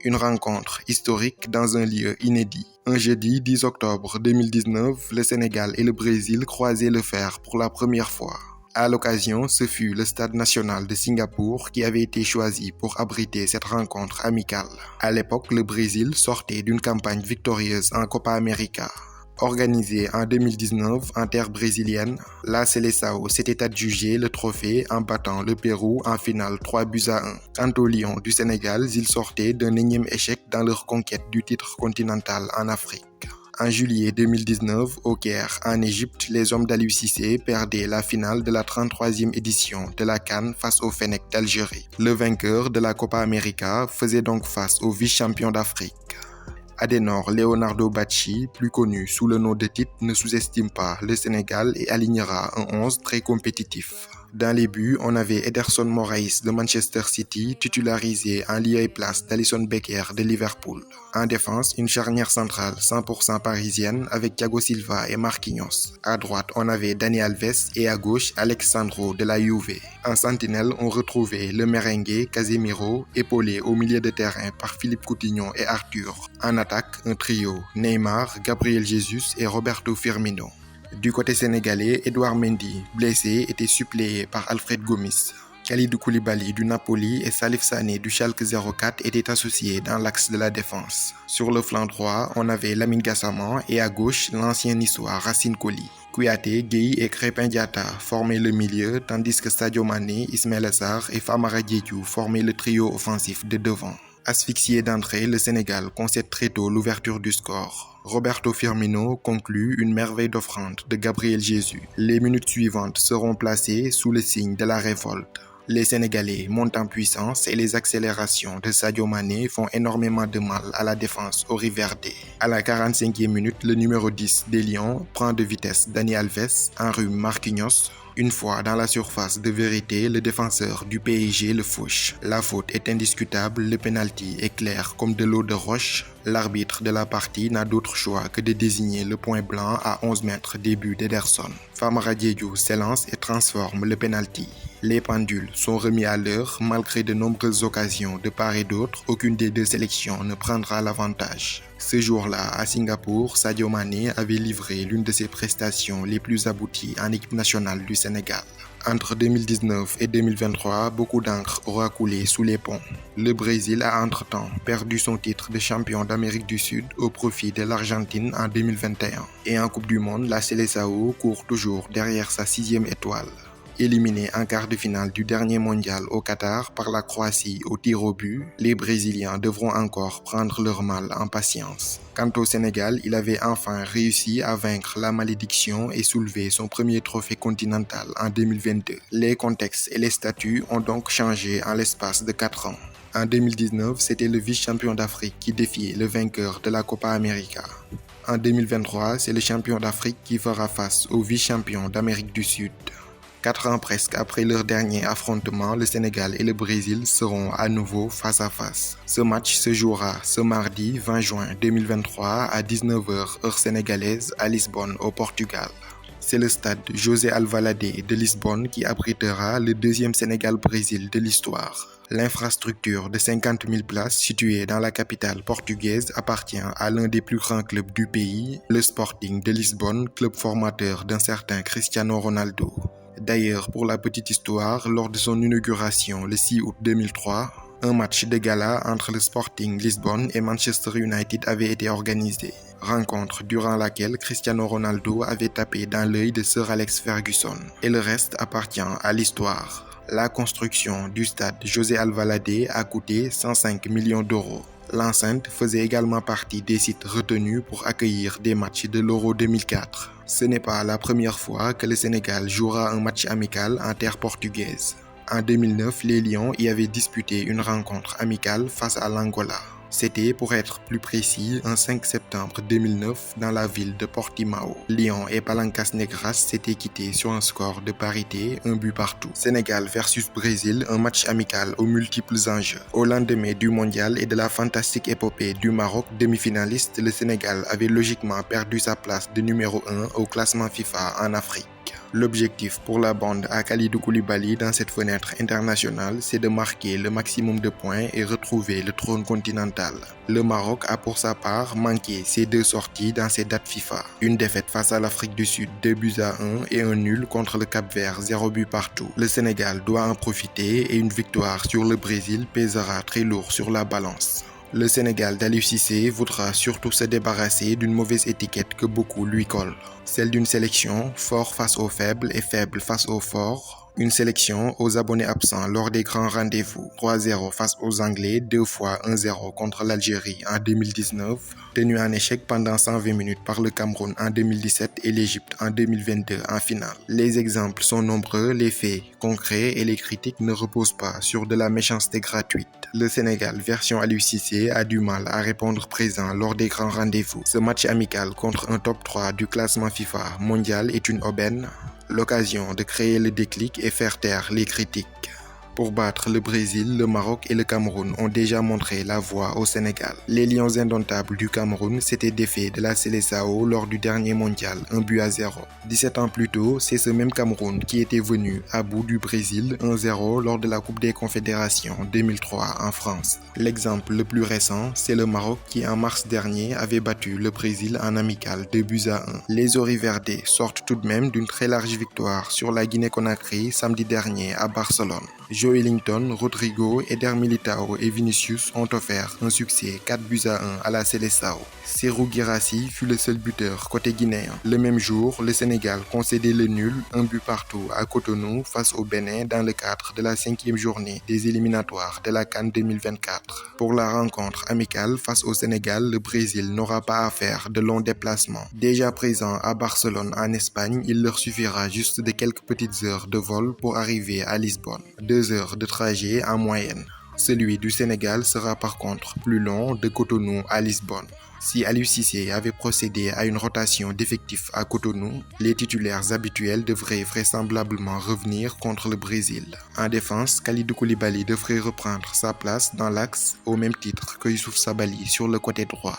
Une rencontre historique dans un lieu inédit. Un jeudi 10 octobre 2019, le Sénégal et le Brésil croisaient le fer pour la première fois. À l'occasion, ce fut le Stade national de Singapour qui avait été choisi pour abriter cette rencontre amicale. À l'époque, le Brésil sortait d'une campagne victorieuse en Copa América. Organisée en 2019 en terre brésilienne, la Seleção s'était adjugé le trophée en battant le Pérou en finale 3-1. Quant aux Lions du Sénégal, ils sortaient d'un énième échec dans leur conquête du titre continental en Afrique. En juillet 2019, au Caire, en Égypte, les hommes d'Aliou Cissé perdaient la finale de la 33e édition de la CAN face au Fennec d'Algérie. Le vainqueur de la Copa América faisait donc face au vice-champion d'Afrique. Adenor Leonardo Bacci, plus connu sous le nom de Tite, ne sous-estime pas le Sénégal et alignera un 11 très compétitif. Dans les buts, on avait Ederson Moraes de Manchester City, titularisé en lieu et place d'Alisson Becker de Liverpool. En défense, une charnière centrale 100% parisienne avec Thiago Silva et Marquinhos. À droite, on avait Dani Alves et à gauche, Alex Sandro de la Juve. En sentinelle, on retrouvait le merengue Casemiro, épaulé au milieu de terrain par Philippe Coutinho et Arthur. En attaque, un trio, Neymar, Gabriel Jesus et Roberto Firmino. Du côté sénégalais, Edouard Mendy, blessé, était suppléé par Alfred Gomis. Kalidou Koulibaly du Napoli et Salif Sané du Schalke 04 étaient associés dans l'axe de la défense. Sur le flanc droit, on avait Lamine Gassama et à gauche, l'ancien niçois Racine Colly. Kouyaté, Gueye et Krépin Diatta formaient le milieu, tandis que Sadio Mané, Ismaïla Sarr et Famara Diédhiou formaient le trio offensif de devant. Asphyxié d'entrée, le Sénégal concède très tôt l'ouverture du score. Roberto Firmino conclut une merveille d'offrande de Gabriel Jesus. Les minutes suivantes seront placées sous le signe de la révolte. Les Sénégalais montent en puissance et les accélérations de Sadio Mané font énormément de mal à la défense auriverdée. À la 45e minute, le numéro 10 des Lions prend de vitesse Dani Alves, enrhume Marquinhos. Une fois dans la surface de vérité, le défenseur du PSG le fauche. La faute est indiscutable, le penalty est clair comme de l'eau de roche. L'arbitre de la partie n'a d'autre choix que de désigner le point blanc à 11 mètres des buts d'Ederson. Famara Diédhiou s'élance et transforme le penalty. Les pendules sont remis à l'heure malgré de nombreuses occasions de part et d'autre, aucune des deux sélections ne prendra l'avantage. Ce jour-là, à Singapour, Sadio Mané avait livré l'une de ses prestations les plus abouties en équipe nationale du Sénégal. Entre 2019 et 2023, beaucoup d'encre aura coulé sous les ponts. Le Brésil a entre-temps perdu son titre de champion d'Amérique du Sud au profit de l'Argentine en 2021. Et en Coupe du Monde, la Seleção court toujours derrière sa 6e étoile. Éliminés en quart de finale du dernier mondial au Qatar par la Croatie au tir au but, les Brésiliens devront encore prendre leur mal en patience. Quant au Sénégal, il avait enfin réussi à vaincre la malédiction et soulever son premier trophée continental en 2022. Les contextes et les statuts ont donc changé en l'espace de 4 ans. En 2019, c'était le vice-champion d'Afrique qui défiait le vainqueur de la Copa América. En 2023, c'est le champion d'Afrique qui fera face au vice-champion d'Amérique du Sud. 4 ans presque après leur dernier affrontement, le Sénégal et le Brésil seront à nouveau face à face. Ce match se jouera ce mardi 20 juin 2023 à 19h heure sénégalaise à Lisbonne au Portugal. C'est le stade José Alvalade de Lisbonne qui abritera le deuxième Sénégal-Brésil de l'histoire. L'infrastructure de 50 000 places située dans la capitale portugaise appartient à l'un des plus grands clubs du pays, le Sporting de Lisbonne, club formateur d'un certain Cristiano Ronaldo. D'ailleurs, pour la petite histoire, lors de son inauguration le 6 août 2003, un match de gala entre le Sporting Lisbonne et Manchester United avait été organisé. Rencontre durant laquelle Cristiano Ronaldo avait tapé dans l'œil de Sir Alex Ferguson. Et le reste appartient à l'histoire. La construction du stade José Alvalade a coûté 105 millions d'euros. L'enceinte faisait également partie des sites retenus pour accueillir des matchs de l'Euro 2004. Ce n'est pas la première fois que le Sénégal jouera un match amical en terre portugaise. En 2009, les Lions y avaient disputé une rencontre amicale face à l'Angola. C'était, pour être plus précis, un 5 septembre 2009 dans la ville de Portimao. Lyon et Palancas Negras s'étaient quittés sur un score de parité, un but partout. Sénégal versus Brésil, un match amical aux multiples enjeux. Au lendemain du mondial et de la fantastique épopée du Maroc, demi-finaliste, le Sénégal avait logiquement perdu sa place de numéro 1 au classement FIFA en Afrique. L'objectif pour la bande à Kalidou Koulibaly dans cette fenêtre internationale, c'est de marquer le maximum de points et retrouver le trône continental. Le Maroc a pour sa part manqué ses 2 sorties dans ses dates FIFA. Une défaite face à l'Afrique du Sud 2-1 et un nul contre le Cap-Vert 0 but partout. Le Sénégal doit en profiter et une victoire sur le Brésil pèsera très lourd sur la balance. Le Sénégal d'Aliou Cissé voudra surtout se débarrasser d'une mauvaise étiquette que beaucoup lui collent, celle d'une sélection fort face aux faibles et faible face aux forts. Une sélection aux abonnés absents lors des grands rendez-vous. 3-0 face aux Anglais, 2 fois 1-0 contre l'Algérie en 2019, tenu en échec pendant 120 minutes par le Cameroun en 2017 et l'Égypte en 2022 en finale. Les exemples sont nombreux, les faits concrets et les critiques ne reposent pas sur de la méchanceté gratuite. Le Sénégal version Aliou Cissé a du mal à répondre présent lors des grands rendez-vous. Ce match amical contre un top 3 du classement FIFA mondial est une aubaine, l'occasion de créer le déclic et faire taire les critiques. Pour battre le Brésil, le Maroc et le Cameroun ont déjà montré la voie au Sénégal. Les Lions indomptables du Cameroun s'étaient défaits de la Seleção lors du dernier mondial, 1-0. 17 ans plus tôt, c'est ce même Cameroun qui était venu à bout du Brésil 1-0 lors de la Coupe des Confédérations 2003 en France. L'exemple le plus récent, c'est le Maroc qui en mars dernier avait battu le Brésil en amical 2-1. Les Oriverdés sortent tout de même d'une très large victoire sur la Guinée-Conakry samedi dernier à Barcelone. Joelinton, Rodrigo, Eder Militão et Vinicius ont offert un succès 4-1 à la Seleção. Serhou Guirassy fut le seul buteur côté guinéen. Le même jour, le Sénégal concédait le nul, 1 but partout à Cotonou face au Bénin dans le cadre de la 5e journée des éliminatoires de la CAN 2024. Pour la rencontre amicale face au Sénégal, le Brésil n'aura pas à faire de longs déplacements. Déjà présent à Barcelone en Espagne, il leur suffira juste de quelques petites heures de vol pour arriver à Lisbonne. 2 heures de trajet en moyenne. Celui du Sénégal sera par contre plus long de Cotonou à Lisbonne. Si Aliou Cissé avait procédé à une rotation d'effectifs à Cotonou, les titulaires habituels devraient vraisemblablement revenir contre le Brésil. En défense, Kalidou Koulibaly devrait reprendre sa place dans l'axe au même titre que Youssouf Sabaly sur le côté droit.